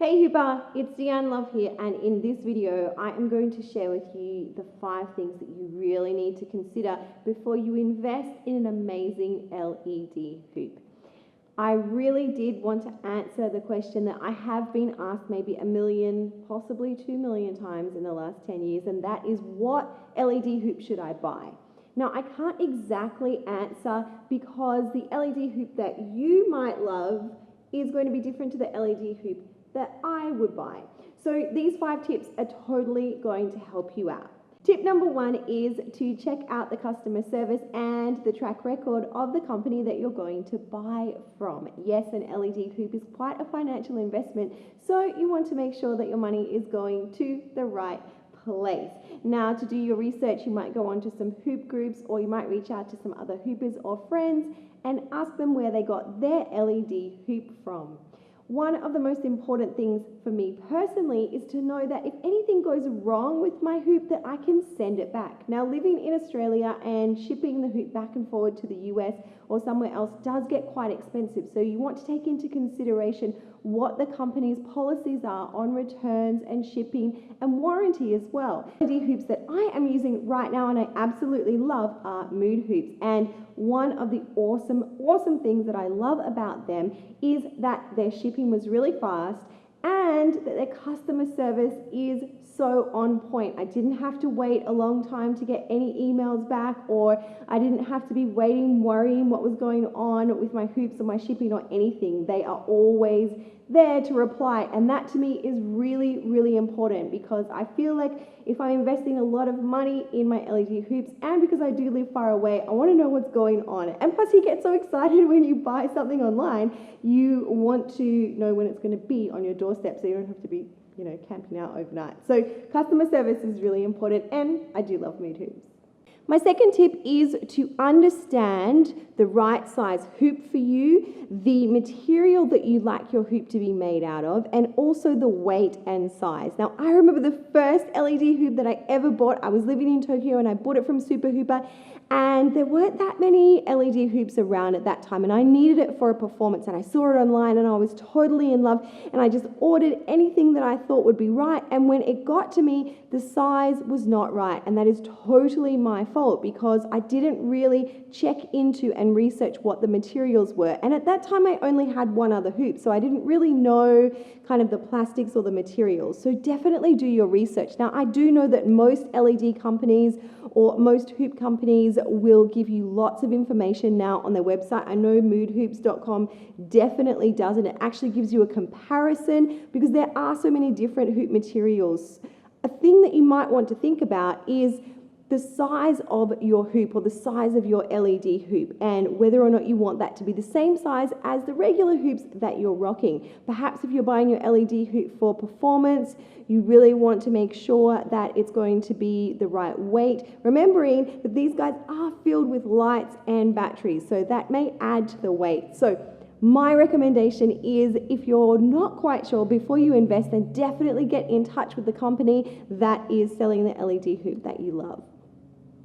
Hey Hooper, it's Deanne Love here, and in this video I am going to share with you the 5 things that you really need to consider before you invest in an amazing LED hoop. I really did want to answer the question that I have been asked maybe 1 million, possibly 2 million times in the last 10 years, and that is, what LED hoop should I buy? Now, I can't exactly answer because the LED hoop that you might love is going to be different to the LED hoop that I would buy. So these 5 tips are totally going to help you out. Tip number 1 is to check out the customer service and the track record of the company that you're going to buy from. Yes, an LED hoop is quite a financial investment, so you want to make sure that your money is going to the right place. Now, to do your research, you might go onto some hoop groups, or you might reach out to some other hoopers or friends and ask them where they got their LED hoop from. One of the most important things for me personally is to know that if anything goes wrong with my hoop, that I can send it back. Now, living in Australia and shipping the hoop back and forward to the US or somewhere else does get quite expensive. So you want to take into consideration what the company's policies are on returns and shipping and warranty as well. The hoops that I am using right now and I absolutely love are Mood hoops. And one of the awesome things that I love about them is that their shipping was really fast and that their customer service is so on point. I didn't have to wait a long time to get any emails back, or I didn't have to be waiting, worrying what was going on with my hoops or my shipping or anything. They are always there to reply, and that to me is really important, because I feel like if I'm investing a lot of money in my LED hoops, and because I do live far away, I want to know what's going on. And plus, you get so excited when you buy something online, you want to know when it's going to be on your doorstep, so you don't have to be camping out overnight. So customer service is really important, and I do love Mood hoops. My second tip is to understand the right size hoop for you, the material that you like your hoop to be made out of, and also the weight and size. Now, I remember the first LED hoop that I ever bought. I was living in Tokyo and I bought it from Super Hooper, and there weren't that many LED hoops around at that time, and I needed it for a performance, and I saw it online and I was totally in love, and I just ordered anything that I thought would be right. And when it got to me, the size was not right, and that is totally my fault, because I didn't really check into and research what the materials were. And at that time I only had one other hoop, so I didn't really know kind of the plastics or the materials. So definitely do your research. Now, I do know that most LED companies or most hoop companies will give you lots of information now on their website. I know moodhoops.com definitely does, and it actually gives you a comparison, because there are so many different hoop materials. A thing that you might want to think about is the size of your hoop, or the size of your LED hoop, and whether or not you want that to be the same size as the regular hoops that you're rocking. Perhaps if you're buying your LED hoop for performance, you really want to make sure that it's going to be the right weight, remembering that these guys are filled with lights and batteries, so that may add to the weight. So my recommendation is, if you're not quite sure before you invest, then definitely get in touch with the company that is selling the LED hoop that you love.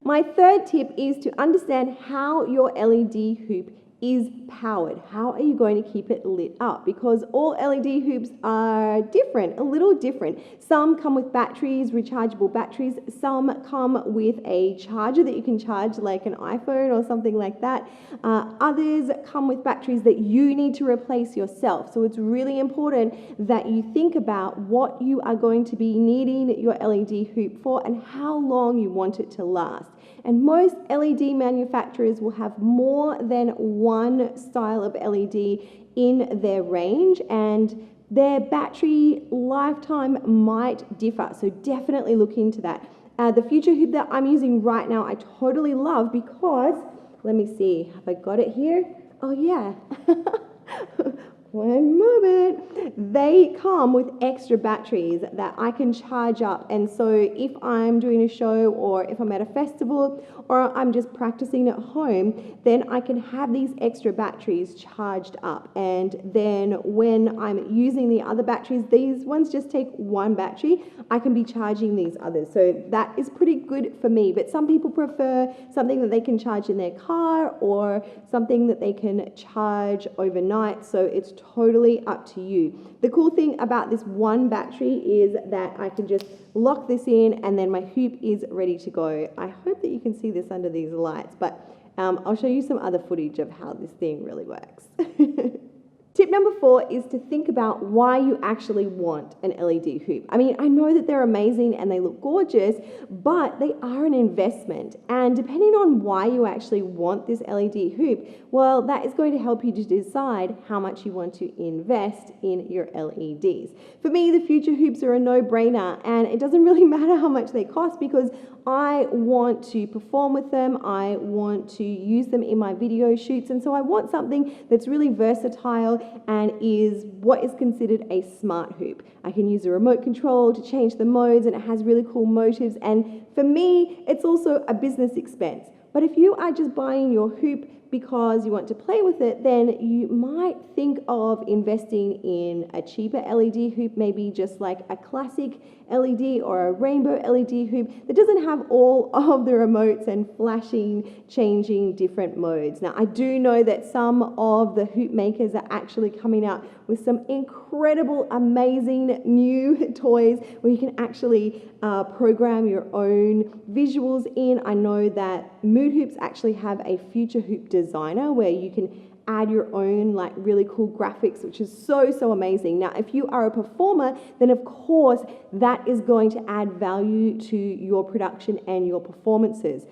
My third tip is to understand how your LED hoop is powered. How are you going to keep it lit up? Because all LED hoops are different, a little different. Some come with batteries, rechargeable batteries. Some come with a charger that you can charge like an iPhone or something like that. Others come with batteries that you need to replace yourself. So it's really important that you think about what you are going to be needing your LED hoop for and how long you want it to last. And most LED manufacturers will have more than one style of LED in their range, and their battery lifetime might differ. So definitely look into that. The Future hoop that I'm using right now, I totally love, because, let me see, have I got it here? Oh yeah. One moment. They come with extra batteries that I can charge up, and so if I'm doing a show, or if I'm at a festival, or I'm just practicing at home, then I can have these extra batteries charged up, and then when I'm using the other batteries, these ones just take one battery, I can be charging these others. So that is pretty good for me, but some people prefer something that they can charge in their car, or something that they can charge overnight, so it's totally up to you. The cool thing about this one battery is that I can just lock this in and then my hoop is ready to go. I hope that you can see this under these lights, but I'll show you some other footage of how this thing really works. Tip number 4 is to think about why you actually want an LED hoop. I mean, I know that they're amazing and they look gorgeous, but they are an investment. And depending on why you actually want this LED hoop, well, that is going to help you to decide how much you want to invest in your LEDs. For me, the Future hoops are a no-brainer, and it doesn't really matter how much they cost because I want to perform with them, I want to use them in my video shoots, and so I want something that's really versatile and is what is considered a smart hoop. I can use a remote control to change the modes, and it has really cool motives, and for me, it's also a business expense. But if you are just buying your hoop because you want to play with it, then you might think of investing in a cheaper LED hoop, maybe just like a classic LED or a rainbow LED hoop that doesn't have all of the remotes and flashing, changing different modes. Now, I do know that some of the hoop makers are actually coming out with some incredible, amazing new toys where you can actually program your own visuals in. I know that Mood Hoops actually have a Future Hoop designer where you can add your own like really cool graphics, which is so amazing. Now, if you are a performer, then of course that is going to add value to your production and your performances.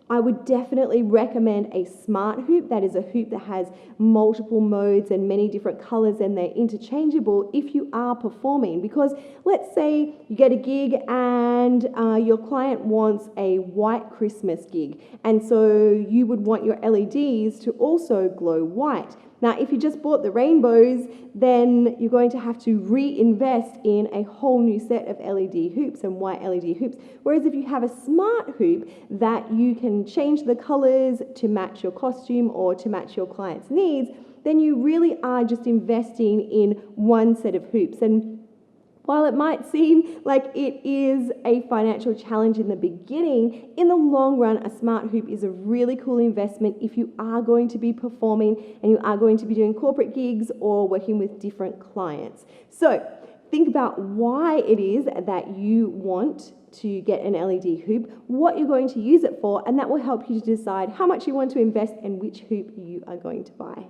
I would definitely recommend a smart hoop. That is a hoop that has multiple modes and many different colors and they're interchangeable if you are performing. Because let's say you get a gig and your client wants a white Christmas gig, and so you would want your LEDs to also glow white. Now, if you just bought the rainbows, then you're going to have to reinvest in a whole new set of LED hoops and white LED hoops. Whereas if you have a smart hoop that you can change the colors to match your costume or to match your client's needs, then you really are just investing in one set of hoops. And while it might seem like it is a financial challenge in the beginning, in the long run, a smart hoop is a really cool investment if you are going to be performing and you are going to be doing corporate gigs or working with different clients. So think about why it is that you want to get an LED hoop, what you're going to use it for, and that will help you to decide how much you want to invest and which hoop you are going to buy.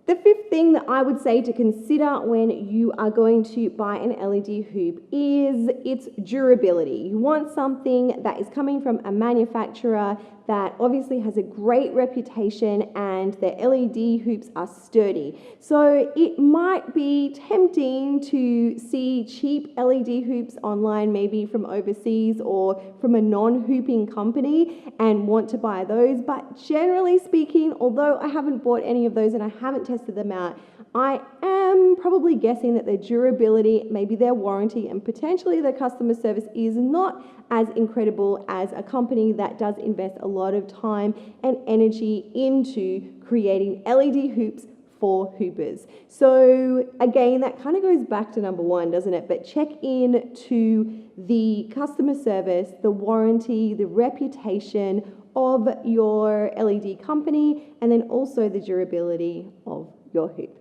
The fifth thing that I would say to consider when you are going to buy an LED hoop is its durability. You want something that is coming from a manufacturer that obviously has a great reputation and their LED hoops are sturdy. So it might be tempting to see cheap LED hoops online, maybe from overseas or from a non-hooping company, and want to buy those. But generally speaking, although I haven't bought any of those and I haven't tested them out, I am probably guessing that their durability, maybe their warranty, and potentially their customer service is not as incredible as a company that does invest a lot of time and energy into creating LED hoops for hoopers. So again, that kind of goes back to number 1, doesn't it? But check in to the customer service, the warranty, the reputation of your LED company, and then also the durability of your hoop.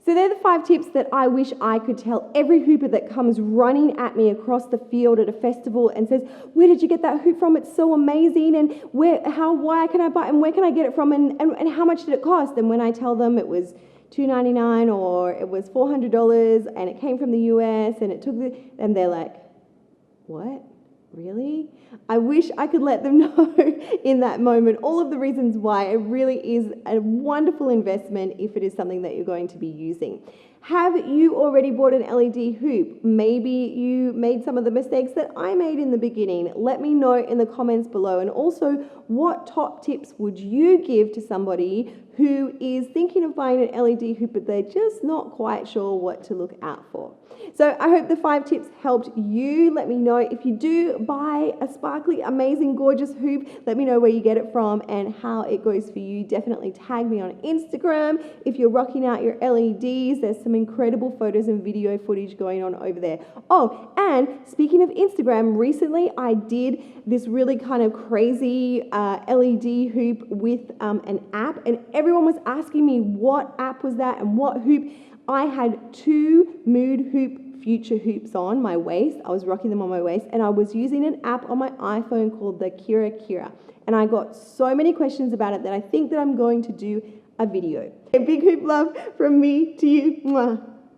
So they're the 5 tips that I wish I could tell every hooper that comes running at me across the field at a festival and says, "Where did you get that hoop from? It's so amazing, and why can I buy it, and where can I get it from, and how much did it cost?" And when I tell them it was $299 or it was $400 and it came from the US and it took and they're like, "What? Really?" I wish I could let them know in that moment all of the reasons why it really is a wonderful investment if it is something that you're going to be using. Have you already bought an LED hoop? Maybe you made some of the mistakes that I made in the beginning. Let me know in the comments below. And also, what top tips would you give to somebody who is thinking of buying an LED hoop, but they're just not quite sure what to look out for? So I hope the 5 tips helped you. Let me know if you do buy a sparkly, amazing, gorgeous hoop. Let me know where you get it from and how it goes for you. Definitely tag me on Instagram if you're rocking out your LEDs. There's some incredible photos and video footage going on over there. Oh, and speaking of Instagram, recently I did this really kind of crazy LED hoop with an app, and everyone was asking me what app was that and what hoop. I had 2 Mood Hoop Future hoops on my waist. I was rocking them on my waist, and I was using an app on my iPhone called the Kira. And I got so many questions about it that I think that I'm going to do a video. A big hoop love from me to you. Mwah.